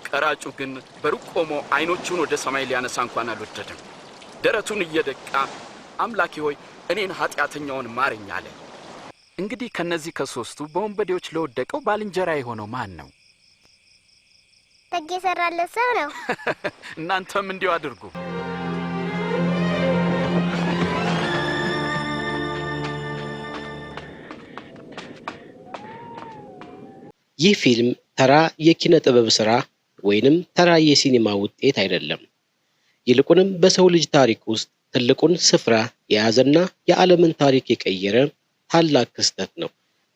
ቀራጩ ግን በሩቅ ቆሞ አይኖቹን ወደ ሰማይ ሊያነሳ እንኳን አልወደደም። ደረቱን እየደቃ አምላኬ ሆይ እኔን ኃጢአተኛውን ማረኝ አለ። እንግዲህ ከነዚህ ከሶስቱ በወንበዴዎች ለወደቀው ባልንጀራ የሆነው ማን ነው? ደግ የሰራለት ሰው ነው። እናንተም እንዲሁ አድርጉ። ይህ ፊልም ተራ የኪነ ጥበብ ሥራ ወይንም ተራ የሲኒማ ውጤት አይደለም። ይልቁንም በሰው ልጅ ታሪክ ውስጥ ትልቁን ስፍራ የያዘና የዓለምን ታሪክ የቀየረ ታላቅ ክስተት ነው።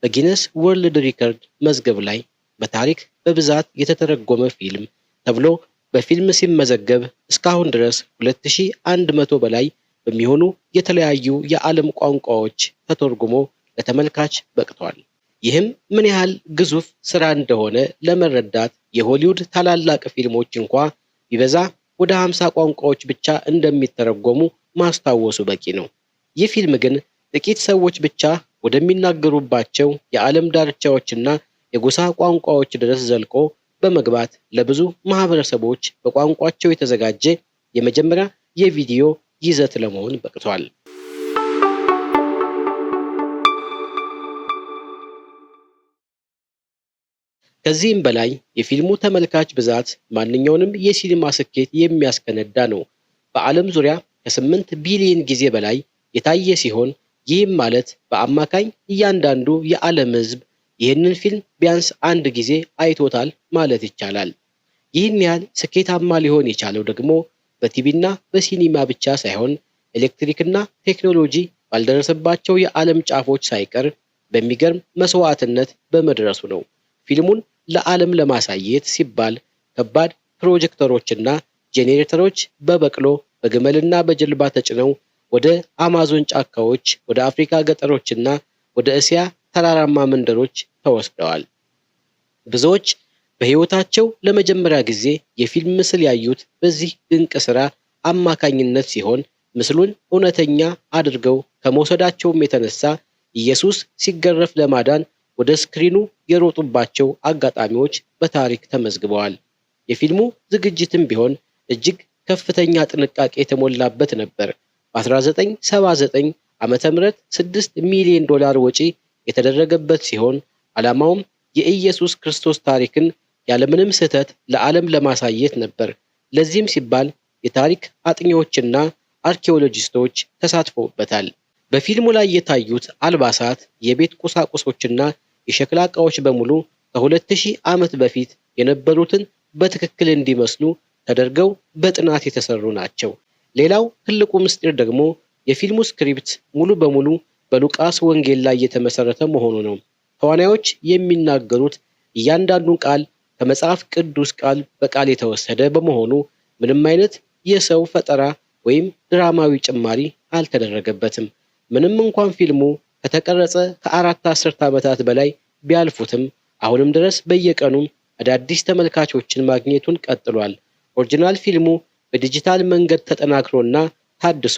በጊነስ ወርልድ ሪከርድ መዝገብ ላይ በታሪክ በብዛት የተተረጎመ ፊልም ተብሎ በፊልም ሲመዘገብ እስካሁን ድረስ 2100 በላይ በሚሆኑ የተለያዩ የዓለም ቋንቋዎች ተተርጉሞ ለተመልካች በቅቷል። ይህም ምን ያህል ግዙፍ ስራ እንደሆነ ለመረዳት የሆሊውድ ታላላቅ ፊልሞች እንኳ ቢበዛ ወደ 50 ቋንቋዎች ብቻ እንደሚተረጎሙ ማስታወሱ በቂ ነው። ይህ ፊልም ግን ጥቂት ሰዎች ብቻ ወደሚናገሩባቸው የዓለም ዳርቻዎችና የጎሳ ቋንቋዎች ድረስ ዘልቆ በመግባት ለብዙ ማህበረሰቦች በቋንቋቸው የተዘጋጀ የመጀመሪያ የቪዲዮ ይዘት ለመሆን በቅቷል። ከዚህም በላይ የፊልሙ ተመልካች ብዛት ማንኛውንም የሲኒማ ስኬት የሚያስከነዳ ነው። በዓለም ዙሪያ ከ8 ቢሊዮን ጊዜ በላይ የታየ ሲሆን ይህም ማለት በአማካኝ እያንዳንዱ የዓለም ሕዝብ ይህንን ፊልም ቢያንስ አንድ ጊዜ አይቶታል ማለት ይቻላል። ይህን ያህል ስኬታማ ሊሆን የቻለው ደግሞ በቲቪና በሲኒማ ብቻ ሳይሆን ኤሌክትሪክና ቴክኖሎጂ ባልደረሰባቸው የዓለም ጫፎች ሳይቀር በሚገርም መስዋዕትነት በመድረሱ ነው። ፊልሙን ለዓለም ለማሳየት ሲባል ከባድ ፕሮጀክተሮችና ጄኔሬተሮች በበቅሎ በግመልና በጀልባ ተጭነው ወደ አማዞን ጫካዎች፣ ወደ አፍሪካ ገጠሮችና ወደ እስያ ተራራማ መንደሮች ተወስደዋል። ብዙዎች በሕይወታቸው ለመጀመሪያ ጊዜ የፊልም ምስል ያዩት በዚህ ድንቅ ሥራ አማካኝነት ሲሆን ምስሉን እውነተኛ አድርገው ከመውሰዳቸውም የተነሳ ኢየሱስ ሲገረፍ ለማዳን ወደ ስክሪኑ የሮጡባቸው አጋጣሚዎች በታሪክ ተመዝግበዋል። የፊልሙ ዝግጅትም ቢሆን እጅግ ከፍተኛ ጥንቃቄ የተሞላበት ነበር። በ1979 ዓመተ ምህረት $6 ሚሊዮን ወጪ የተደረገበት ሲሆን ዓላማውም የኢየሱስ ክርስቶስ ታሪክን ያለምንም ስህተት ለዓለም ለማሳየት ነበር። ለዚህም ሲባል የታሪክ አጥኚዎችና አርኪኦሎጂስቶች ተሳትፈውበታል። በፊልሙ ላይ የታዩት አልባሳት፣ የቤት ቁሳቁሶችና የሸክላ ዕቃዎች በሙሉ ከ2000 ዓመት በፊት የነበሩትን በትክክል እንዲመስሉ ተደርገው በጥናት የተሰሩ ናቸው። ሌላው ትልቁ ምስጢር ደግሞ የፊልሙ ስክሪፕት ሙሉ በሙሉ በሉቃስ ወንጌል ላይ የተመሰረተ መሆኑ ነው። ተዋናዮች የሚናገሩት እያንዳንዱን ቃል ከመጽሐፍ ቅዱስ ቃል በቃል የተወሰደ በመሆኑ ምንም አይነት የሰው ፈጠራ ወይም ድራማዊ ጭማሪ አልተደረገበትም። ምንም እንኳን ፊልሙ ከተቀረጸ ከ4 አስርት ዓመታት በላይ ቢያልፉትም አሁንም ድረስ በየቀኑ አዳዲስ ተመልካቾችን ማግኘቱን ቀጥሏል። ኦሪጂናል ፊልሙ በዲጂታል መንገድ ተጠናክሮና ታድሶ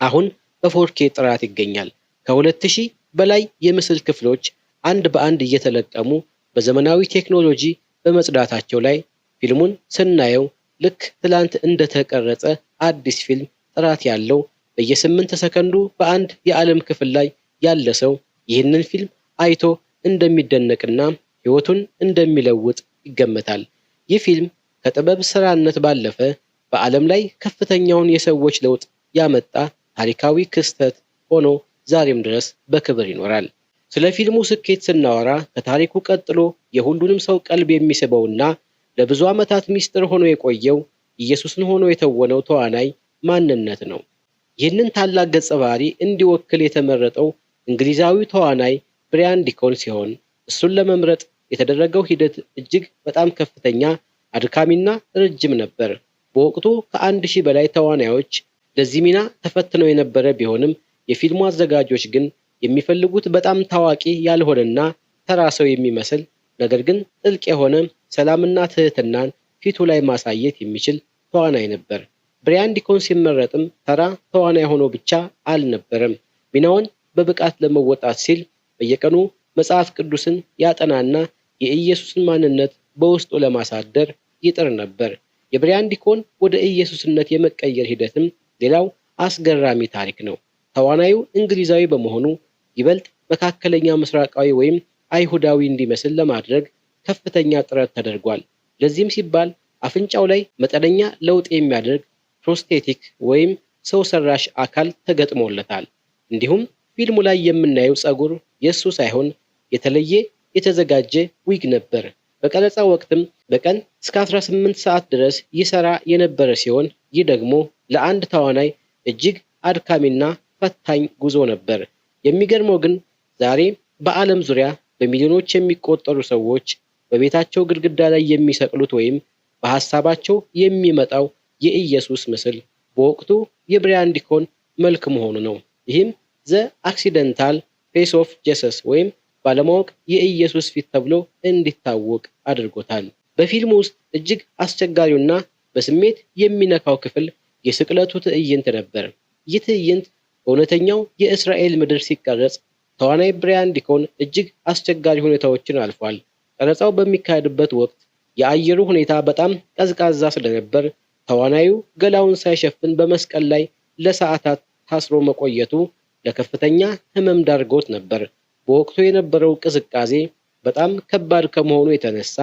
አሁን በ4K ጥራት ይገኛል። ከ2000 በላይ የምስል ክፍሎች አንድ በአንድ እየተለቀሙ በዘመናዊ ቴክኖሎጂ በመጽዳታቸው ላይ ፊልሙን ስናየው ልክ ትላንት እንደተቀረጸ አዲስ ፊልም ጥራት ያለው በየ8 ሰከንዱ በአንድ የዓለም ክፍል ላይ ያለ ሰው ይህንን ፊልም አይቶ እንደሚደነቅና ሕይወቱን እንደሚለውጥ ይገመታል። ይህ ፊልም ከጥበብ ስራነት ባለፈ በዓለም ላይ ከፍተኛውን የሰዎች ለውጥ ያመጣ ታሪካዊ ክስተት ሆኖ ዛሬም ድረስ በክብር ይኖራል። ስለ ፊልሙ ስኬት ስናወራ ከታሪኩ ቀጥሎ የሁሉንም ሰው ቀልብ የሚስበውና ለብዙ ዓመታት ሚስጥር ሆኖ የቆየው ኢየሱስን ሆኖ የተወነው ተዋናይ ማንነት ነው። ይህንን ታላቅ ገጸ ባህሪ እንዲወክል የተመረጠው እንግሊዛዊ ተዋናይ ብራያን ዲኮን ሲሆን እሱን ለመምረጥ የተደረገው ሂደት እጅግ በጣም ከፍተኛ፣ አድካሚና ረጅም ነበር። በወቅቱ ከ1000 በላይ ተዋናዮች ለዚህ ሚና ተፈትነው የነበረ ቢሆንም የፊልሙ አዘጋጆች ግን የሚፈልጉት በጣም ታዋቂ ያልሆነና ተራ ሰው የሚመስል ነገር ግን ጥልቅ የሆነ ሰላምና ትህትናን ፊቱ ላይ ማሳየት የሚችል ተዋናይ ነበር። ብራያን ዲኮን ሲመረጥም ተራ ተዋናይ ሆኖ ብቻ አልነበረም። ሚናውን በብቃት ለመወጣት ሲል በየቀኑ መጽሐፍ ቅዱስን ያጠናና የኢየሱስን ማንነት በውስጡ ለማሳደር ይጥር ነበር። የብሪያን ዲኮን ወደ ኢየሱስነት የመቀየር ሂደትም ሌላው አስገራሚ ታሪክ ነው። ተዋናዩ እንግሊዛዊ በመሆኑ ይበልጥ መካከለኛ ምስራቃዊ ወይም አይሁዳዊ እንዲመስል ለማድረግ ከፍተኛ ጥረት ተደርጓል። ለዚህም ሲባል አፍንጫው ላይ መጠነኛ ለውጥ የሚያደርግ ፕሮስቴቲክ ወይም ሰው ሰራሽ አካል ተገጥሞለታል። እንዲሁም ፊልሙ ላይ የምናየው ጸጉር የሱ ሳይሆን የተለየ የተዘጋጀ ዊግ ነበር። በቀረጻ ወቅትም በቀን እስከ 18 ሰዓት ድረስ ይሰራ የነበረ ሲሆን ይህ ደግሞ ለአንድ ተዋናይ እጅግ አድካሚና ፈታኝ ጉዞ ነበር። የሚገርመው ግን ዛሬ በዓለም ዙሪያ በሚሊዮኖች የሚቆጠሩ ሰዎች በቤታቸው ግድግዳ ላይ የሚሰቅሉት ወይም በሐሳባቸው የሚመጣው የኢየሱስ ምስል በወቅቱ የብሪያን ዲኮን መልክ መሆኑ ነው። ይህም ዘ አክሲደንታል ፌስ ኦፍ ጄሰስ ወይም ባለማወቅ የኢየሱስ ፊት ተብሎ እንዲታወቅ አድርጎታል። በፊልሙ ውስጥ እጅግ አስቸጋሪውና በስሜት የሚነካው ክፍል የስቅለቱ ትዕይንት ነበር። ይህ ትዕይንት በእውነተኛው የእስራኤል ምድር ሲቀረጽ ተዋናይ ብሪያን ዲኮን እጅግ አስቸጋሪ ሁኔታዎችን አልፏል። ቀረጻው በሚካሄድበት ወቅት የአየሩ ሁኔታ በጣም ቀዝቃዛ ስለነበር ተዋናዩ ገላውን ሳይሸፍን በመስቀል ላይ ለሰዓታት ታስሮ መቆየቱ ለከፍተኛ ሕመም ዳርጎት ነበር። በወቅቱ የነበረው ቅዝቃዜ በጣም ከባድ ከመሆኑ የተነሳ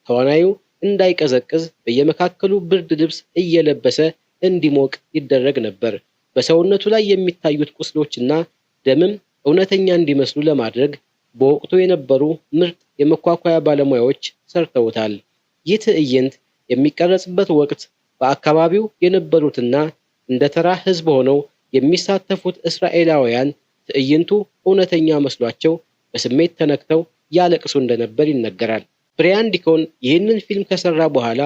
ተዋናዩ እንዳይቀዘቅዝ በየመካከሉ ብርድ ልብስ እየለበሰ እንዲሞቅ ይደረግ ነበር። በሰውነቱ ላይ የሚታዩት ቁስሎችና ደምም እውነተኛ እንዲመስሉ ለማድረግ በወቅቱ የነበሩ ምርጥ የመኳኳያ ባለሙያዎች ሰርተውታል። ይህ ትዕይንት የሚቀረጽበት ወቅት በአካባቢው የነበሩትና እንደ ተራ ሕዝብ ሆነው የሚሳተፉት እስራኤላውያን ትዕይንቱ እውነተኛ መስሏቸው በስሜት ተነክተው ያለቅሱ እንደነበር ይነገራል። ብሪያን ዲኮን ይህንን ፊልም ከሰራ በኋላ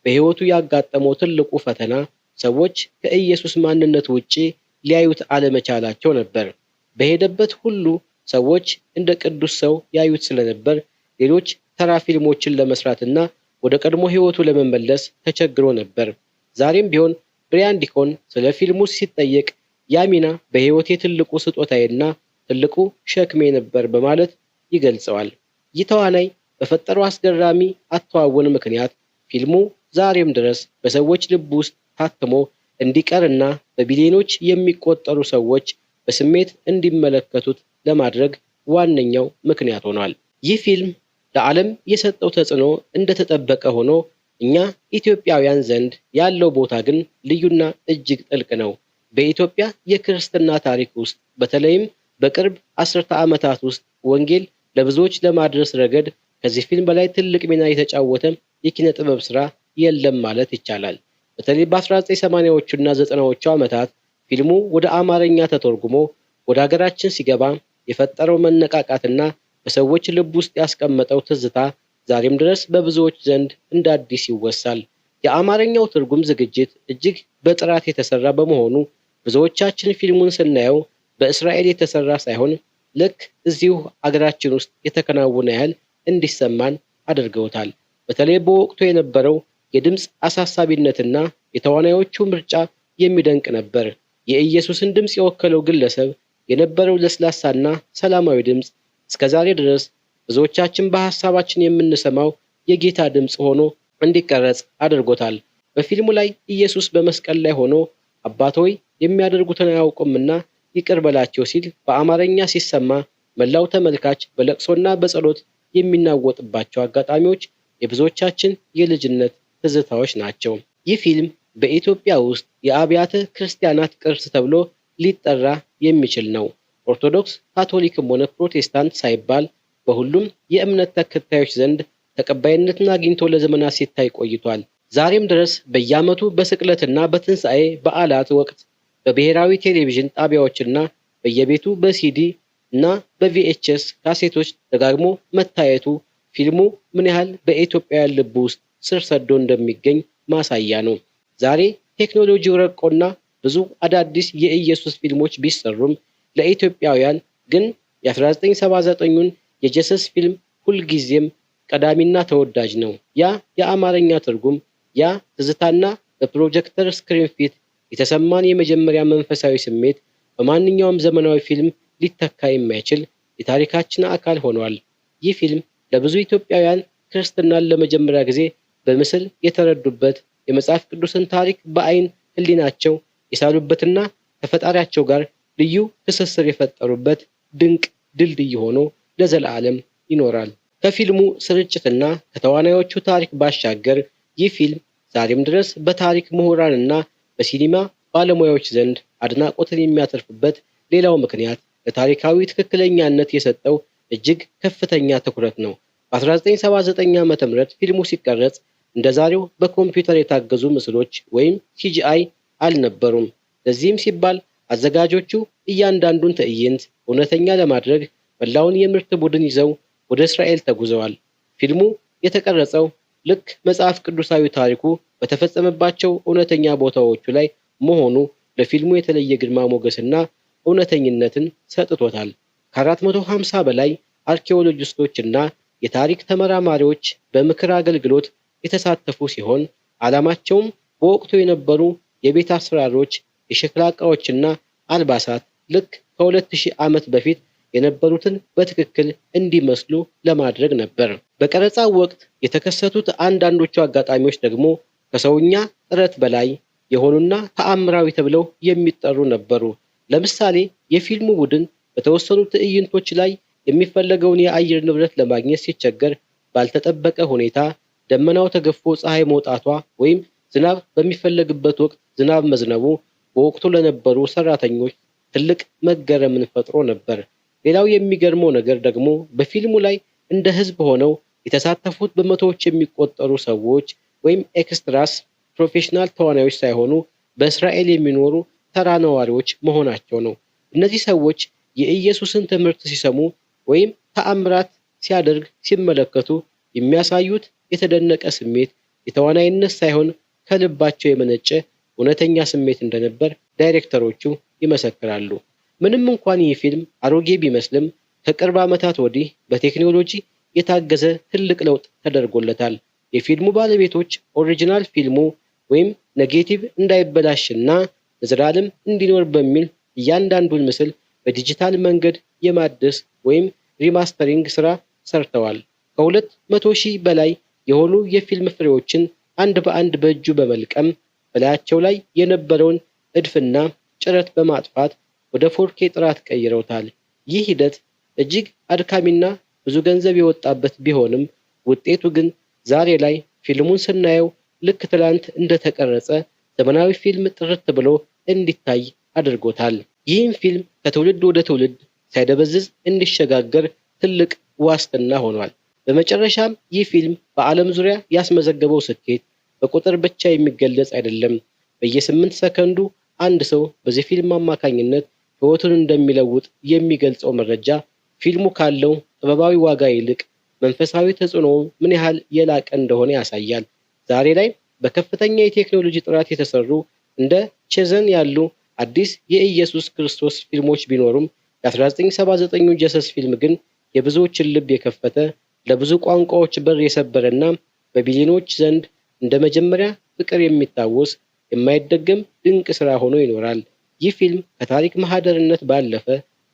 በሕይወቱ ያጋጠመው ትልቁ ፈተና ሰዎች ከኢየሱስ ማንነት ውጪ ሊያዩት አለመቻላቸው ነበር። በሄደበት ሁሉ ሰዎች እንደ ቅዱስ ሰው ያዩት ስለነበር ሌሎች ተራ ፊልሞችን ለመስራትና ወደ ቀድሞ ሕይወቱ ለመመለስ ተቸግሮ ነበር። ዛሬም ቢሆን ብሪያን ዲኮን ስለ ፊልሙ ሲጠየቅ ያ ሚና በሕይወቴ ትልቁ ስጦታዬና ትልቁ ሸክሜ ነበር በማለት ይገልጸዋል። ይህ ተዋናይ በፈጠረው አስገራሚ አተዋወን ምክንያት ፊልሙ ዛሬም ድረስ በሰዎች ልብ ውስጥ ታትሞ እንዲቀርና በቢሊዮኖች የሚቆጠሩ ሰዎች በስሜት እንዲመለከቱት ለማድረግ ዋነኛው ምክንያት ሆኗል። ይህ ፊልም ለዓለም የሰጠው ተጽዕኖ እንደተጠበቀ ሆኖ እኛ ኢትዮጵያውያን ዘንድ ያለው ቦታ ግን ልዩና እጅግ ጥልቅ ነው። በኢትዮጵያ የክርስትና ታሪክ ውስጥ በተለይም በቅርብ አስርተ ዓመታት ውስጥ ወንጌል ለብዙዎች ለማድረስ ረገድ ከዚህ ፊልም በላይ ትልቅ ሚና የተጫወተ የኪነ ጥበብ ስራ የለም ማለት ይቻላል። በተለይ በ1980ዎቹና 90ዎቹ ዓመታት ፊልሙ ወደ አማርኛ ተተርጉሞ ወደ ሀገራችን ሲገባ የፈጠረው መነቃቃትና በሰዎች ልብ ውስጥ ያስቀመጠው ትዝታ ዛሬም ድረስ በብዙዎች ዘንድ እንደ አዲስ ይወሳል። የአማርኛው ትርጉም ዝግጅት እጅግ በጥራት የተሰራ በመሆኑ ብዙዎቻችን ፊልሙን ስናየው በእስራኤል የተሰራ ሳይሆን ልክ እዚሁ አገራችን ውስጥ የተከናወነ ያህል እንዲሰማን አድርገውታል። በተለይ በወቅቱ የነበረው የድምፅ አሳሳቢነትና የተዋናዮቹ ምርጫ የሚደንቅ ነበር። የኢየሱስን ድምፅ የወከለው ግለሰብ የነበረው ለስላሳና ሰላማዊ ድምፅ እስከዛሬ ድረስ ብዙዎቻችን በሐሳባችን የምንሰማው የጌታ ድምፅ ሆኖ እንዲቀረጽ አድርጎታል። በፊልሙ ላይ ኢየሱስ በመስቀል ላይ ሆኖ አባት ሆይ የሚያደርጉትን አያውቁምና ይቅር በላቸው ሲል በአማርኛ ሲሰማ መላው ተመልካች በለቅሶና በጸሎት የሚናወጥባቸው አጋጣሚዎች የብዙዎቻችን የልጅነት ትዝታዎች ናቸው። ይህ ፊልም በኢትዮጵያ ውስጥ የአብያተ ክርስቲያናት ቅርስ ተብሎ ሊጠራ የሚችል ነው። ኦርቶዶክስ፣ ካቶሊክም ሆነ ፕሮቴስታንት ሳይባል በሁሉም የእምነት ተከታዮች ዘንድ ተቀባይነትን አግኝቶ ለዘመናት ሲታይ ቆይቷል። ዛሬም ድረስ በየዓመቱ በስቅለትና በትንሣኤ በዓላት ወቅት በብሔራዊ ቴሌቪዥን ጣቢያዎችና በየቤቱ በሲዲ እና በቪኤችኤስ ካሴቶች ደጋግሞ መታየቱ ፊልሙ ምን ያህል በኢትዮጵያውያን ልብ ውስጥ ስር ሰዶ እንደሚገኝ ማሳያ ነው። ዛሬ ቴክኖሎጂው ረቆና ብዙ አዳዲስ የኢየሱስ ፊልሞች ቢሰሩም ለኢትዮጵያውያን ግን የ1979ን የጀሰስ ፊልም ሁልጊዜም ቀዳሚና ተወዳጅ ነው። ያ የአማርኛ ትርጉም፣ ያ ትዝታና በፕሮጀክተር ስክሪን ፊት የተሰማን የመጀመሪያ መንፈሳዊ ስሜት በማንኛውም ዘመናዊ ፊልም ሊተካ የማይችል የታሪካችን አካል ሆኗል። ይህ ፊልም ለብዙ ኢትዮጵያውያን ክርስትናን ለመጀመሪያ ጊዜ በምስል የተረዱበት የመጽሐፍ ቅዱስን ታሪክ በአይን ህሊናቸው የሳሉበትና ከፈጣሪያቸው ጋር ልዩ ትስስር የፈጠሩበት ድንቅ ድልድይ ሆኖ ለዘላለም ይኖራል። ከፊልሙ ስርጭትና ከተዋናዮቹ ታሪክ ባሻገር ይህ ፊልም ዛሬም ድረስ በታሪክ ምሁራንና በሲኒማ ባለሙያዎች ዘንድ አድናቆትን የሚያተርፍበት ሌላው ምክንያት ለታሪካዊ ትክክለኛነት የሰጠው እጅግ ከፍተኛ ትኩረት ነው። በ1979 ዓ.ም ፊልሙ ሲቀረጽ እንደዛሬው በኮምፒውተር የታገዙ ምስሎች ወይም ሲጂአይ አልነበሩም። ለዚህም ሲባል አዘጋጆቹ እያንዳንዱን ትዕይንት እውነተኛ ለማድረግ መላውን የምርት ቡድን ይዘው ወደ እስራኤል ተጉዘዋል። ፊልሙ የተቀረጸው ልክ መጽሐፍ ቅዱሳዊ ታሪኩ በተፈጸመባቸው እውነተኛ ቦታዎቹ ላይ መሆኑ ለፊልሙ የተለየ ግርማ ሞገስና እውነተኝነትን ሰጥቶታል። ከ450 በላይ አርኪኦሎጂስቶችና የታሪክ ተመራማሪዎች በምክር አገልግሎት የተሳተፉ ሲሆን ዓላማቸውም በወቅቱ የነበሩ የቤት አሰራሮች፣ የሸክላ ዕቃዎችና አልባሳት ልክ ከ2000 ዓመት በፊት የነበሩትን በትክክል እንዲመስሉ ለማድረግ ነበር። በቀረጻው ወቅት የተከሰቱት አንዳንዶቹ አጋጣሚዎች ደግሞ ከሰውኛ ጥረት በላይ የሆኑና ተአምራዊ ተብለው የሚጠሩ ነበሩ። ለምሳሌ የፊልሙ ቡድን በተወሰኑ ትዕይንቶች ላይ የሚፈለገውን የአየር ንብረት ለማግኘት ሲቸገር ባልተጠበቀ ሁኔታ ደመናው ተገፎ ፀሐይ መውጣቷ ወይም ዝናብ በሚፈለግበት ወቅት ዝናብ መዝነቡ በወቅቱ ለነበሩ ሰራተኞች ትልቅ መገረምን ፈጥሮ ነበር። ሌላው የሚገርመው ነገር ደግሞ በፊልሙ ላይ እንደ ህዝብ ሆነው የተሳተፉት በመቶዎች የሚቆጠሩ ሰዎች ወይም ኤክስትራስ ፕሮፌሽናል ተዋናዮች ሳይሆኑ በእስራኤል የሚኖሩ ተራ ነዋሪዎች መሆናቸው ነው። እነዚህ ሰዎች የኢየሱስን ትምህርት ሲሰሙ ወይም ተአምራት ሲያደርግ ሲመለከቱ የሚያሳዩት የተደነቀ ስሜት የተዋናይነት ሳይሆን ከልባቸው የመነጨ እውነተኛ ስሜት እንደነበር ዳይሬክተሮቹ ይመሰክራሉ። ምንም እንኳን ይህ ፊልም አሮጌ ቢመስልም ከቅርብ ዓመታት ወዲህ በቴክኖሎጂ የታገዘ ትልቅ ለውጥ ተደርጎለታል። የፊልሙ ባለቤቶች ኦሪጂናል ፊልሙ ወይም ኔጌቲቭ እንዳይበላሽና ለዘላለም እንዲኖር በሚል እያንዳንዱን ምስል በዲጂታል መንገድ የማደስ ወይም ሪማስተሪንግ ስራ ሰርተዋል። ከ200,000 በላይ የሆኑ የፊልም ፍሬዎችን አንድ በአንድ በእጁ በመልቀም በላያቸው ላይ የነበረውን እድፍና ጭረት በማጥፋት ወደ 4K ጥራት ቀይረውታል። ይህ ሂደት እጅግ አድካሚና ብዙ ገንዘብ የወጣበት ቢሆንም ውጤቱ ግን ዛሬ ላይ ፊልሙን ስናየው ልክ ትላንት እንደተቀረጸ ዘመናዊ ፊልም ጥርት ብሎ እንዲታይ አድርጎታል። ይህም ፊልም ከትውልድ ወደ ትውልድ ሳይደበዝዝ እንዲሸጋገር ትልቅ ዋስትና ሆኗል። በመጨረሻም ይህ ፊልም በዓለም ዙሪያ ያስመዘገበው ስኬት በቁጥር ብቻ የሚገለጽ አይደለም። በየ8 ሰከንዱ አንድ ሰው በዚህ ፊልም አማካኝነት ሕይወቱን እንደሚለውጥ የሚገልጸው መረጃ ፊልሙ ካለው ጥበባዊ ዋጋ ይልቅ መንፈሳዊ ተጽዕኖ ምን ያህል የላቀ እንደሆነ ያሳያል። ዛሬ ላይ በከፍተኛ የቴክኖሎጂ ጥራት የተሰሩ እንደ ቼዘን ያሉ አዲስ የኢየሱስ ክርስቶስ ፊልሞች ቢኖሩም የ1979 ጀሰስ ፊልም ግን የብዙዎችን ልብ የከፈተ ለብዙ ቋንቋዎች በር የሰበረና በቢሊዮኖች ዘንድ እንደ መጀመሪያ ፍቅር የሚታወስ የማይደገም ድንቅ ስራ ሆኖ ይኖራል። ይህ ፊልም ከታሪክ ማህደርነት ባለፈ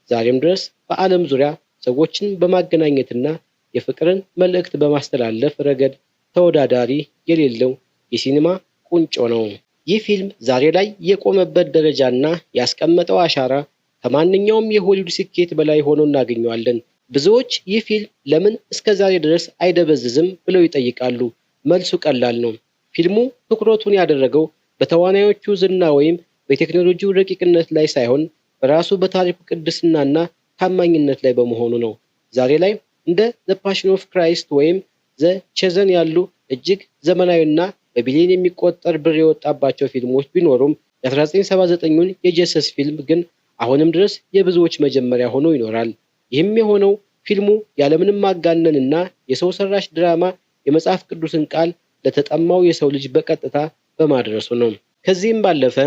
ዛሬም ድረስ በዓለም ዙሪያ ሰዎችን በማገናኘትና የፍቅርን መልእክት በማስተላለፍ ረገድ ተወዳዳሪ የሌለው የሲኒማ ቁንጮ ነው። ይህ ፊልም ዛሬ ላይ የቆመበት ደረጃና ያስቀመጠው አሻራ ከማንኛውም የሆሊውድ ስኬት በላይ ሆኖ እናገኘዋለን። ብዙዎች ይህ ፊልም ለምን እስከ ዛሬ ድረስ አይደበዝዝም ብለው ይጠይቃሉ። መልሱ ቀላል ነው። ፊልሙ ትኩረቱን ያደረገው በተዋናዮቹ ዝና ወይም በቴክኖሎጂው ረቂቅነት ላይ ሳይሆን በራሱ በታሪኩ ቅድስናና ታማኝነት ላይ በመሆኑ ነው። ዛሬ ላይ እንደ ዘ ፓሽን ኦፍ ክራይስት ወይም ዘ ቼዘን ያሉ እጅግ ዘመናዊና በቢሊዮን የሚቆጠር ብር የወጣባቸው ፊልሞች ቢኖሩም የ1979ን የጀሰስ ፊልም ግን አሁንም ድረስ የብዙዎች መጀመሪያ ሆኖ ይኖራል። ይህም የሆነው ፊልሙ ያለምንም ማጋነንና የሰው ሰራሽ ድራማ የመጽሐፍ ቅዱስን ቃል ለተጠማው የሰው ልጅ በቀጥታ በማድረሱ ነው። ከዚህም ባለፈ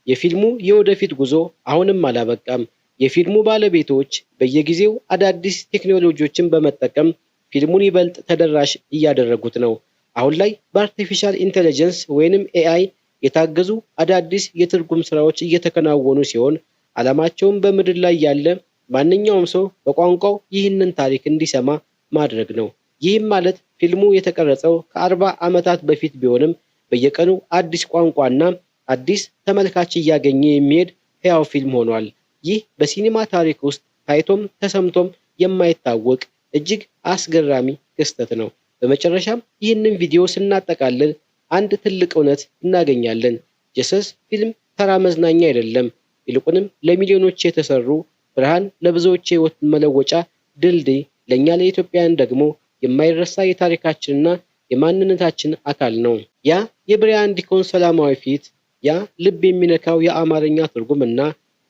የፊልሙ የወደፊት ጉዞ አሁንም አላበቃም። የፊልሙ ባለቤቶች በየጊዜው አዳዲስ ቴክኖሎጂዎችን በመጠቀም ፊልሙን ይበልጥ ተደራሽ እያደረጉት ነው። አሁን ላይ በአርቲፊሻል ኢንተለጀንስ ወይንም AI የታገዙ አዳዲስ የትርጉም ስራዎች እየተከናወኑ ሲሆን ዓላማቸውም በምድር ላይ ያለ ማንኛውም ሰው በቋንቋው ይህንን ታሪክ እንዲሰማ ማድረግ ነው። ይህም ማለት ፊልሙ የተቀረጸው ከ40 ዓመታት በፊት ቢሆንም በየቀኑ አዲስ ቋንቋና አዲስ ተመልካች እያገኘ የሚሄድ ሕያው ፊልም ሆኗል። ይህ በሲኒማ ታሪክ ውስጥ ታይቶም ተሰምቶም የማይታወቅ እጅግ አስገራሚ ክስተት ነው። በመጨረሻም ይህንን ቪዲዮ ስናጠቃልል አንድ ትልቅ እውነት እናገኛለን። ጀሰስ ፊልም ተራ መዝናኛ አይደለም። ይልቁንም ለሚሊዮኖች የተሰሩ ብርሃን ለብዙዎች ሕይወት መለወጫ ድልድይ፣ ለእኛ ለኢትዮጵያውያን ደግሞ የማይረሳ የታሪካችንና የማንነታችን አካል ነው። ያ የብሪያን ዲኮን ሰላማዊ ፊት፣ ያ ልብ የሚነካው የአማርኛ ትርጉምና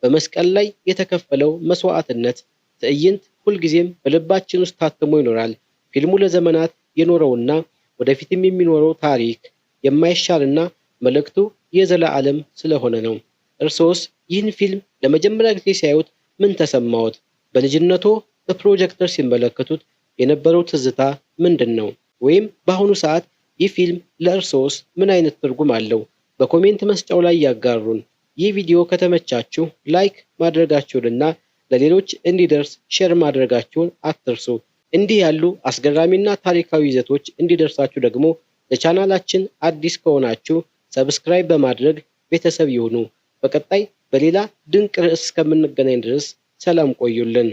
በመስቀል ላይ የተከፈለው መስዋዕትነት ትዕይንት ሁልጊዜም በልባችን ውስጥ ታትሞ ይኖራል። ፊልሙ ለዘመናት የኖረውና ወደፊትም የሚኖረው ታሪክ የማይሻልና መልእክቱ የዘላለም ስለሆነ ነው። እርሶስ ይህን ፊልም ለመጀመሪያ ጊዜ ሲያዩት ምን ተሰማዎት? በልጅነቶ በፕሮጀክተር ሲመለከቱት የነበረው ትዝታ ምንድን ነው? ወይም በአሁኑ ሰዓት ይህ ፊልም ለእርሶስ ምን አይነት ትርጉም አለው? በኮሜንት መስጫው ላይ ያጋሩን። ይህ ቪዲዮ ከተመቻችሁ ላይክ ማድረጋችሁንና ለሌሎች እንዲደርስ ሼር ማድረጋችሁን አትርሱ። እንዲህ ያሉ አስገራሚና ታሪካዊ ይዘቶች እንዲደርሳችሁ ደግሞ ለቻናላችን አዲስ ከሆናችሁ ሰብስክራይብ በማድረግ ቤተሰብ ይሁኑ። በቀጣይ በሌላ ድንቅ ርዕስ እስከምንገናኝ ድረስ ሰላም ቆዩልን።